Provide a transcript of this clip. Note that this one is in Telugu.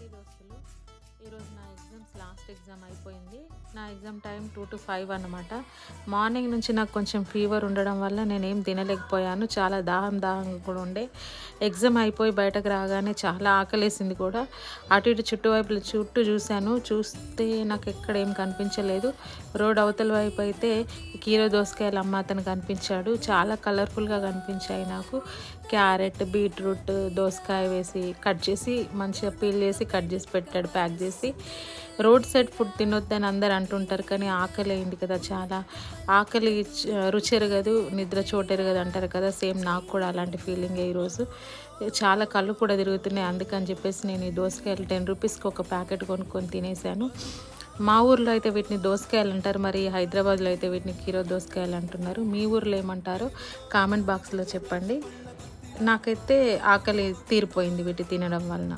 ఓకే దోస్తులు, ఈరోజు నా ఎగ్జామ్స్ లాస్ట్ ఎగ్జామ్ అయిపోయింది. నా ఎగ్జామ్ టైం 2 to 5 అన్నమాట. మార్నింగ్ నుంచి నాకు కొంచెం ఫీవర్ ఉండడం వల్ల నేనేం తినలేకపోయాను. చాలా దాహంగా కూడా ఉండే. ఎగ్జామ్ అయిపోయి బయటకు రాగానే చాలా ఆకలేసింది కూడా. అటు ఇటు చుట్టూ చూశాను. చూస్తే నాకు ఎక్కడ ఏం కనిపించలేదు. రోడ్ అవతల వైపు అయితే కీరో దోసకాయలు అమ్మ అతను కనిపించాడు. చాలా కలర్ఫుల్గా కనిపించాయి నాకు. క్యారెట్, బీట్రూట్, దోసకాయ వేసి కట్ చేసి మంచిగా పీల్ చేసి కట్ చేసి పెట్టాడు, ప్యాక్ చేసి. రోడ్ సైడ్ ఫుడ్ తినొద్దని అందరు అంటుంటారు, కానీ ఆకలి అయింది కదా చాలా. ఆకలి రుచి ఎరగదు, నిద్ర చోటు ఎరగదు అంటారు కదా. సేమ్ నాకు కూడా అలాంటి ఫీలింగే ఈరోజు. చాలా కళ్ళు కూడా తిరుగుతున్నాయి. అందుకని చెప్పేసి నేను ఈ దోసకాయలు 10 రూపీస్కి ఒక ప్యాకెట్ కొనుక్కొని తినేసాను. మా ఊర్లో అయితే వీటిని దోసకాయలు అంటారు, మరి హైదరాబాద్లో అయితే వీటిని కీరో దోసకాయలు అంటున్నారు. మీ ఊర్లో ఏమంటారో కామెంట్ బాక్స్లో చెప్పండి. నాకైతే ఆకలి తీరిపోయింది వీటి తినడం వలన.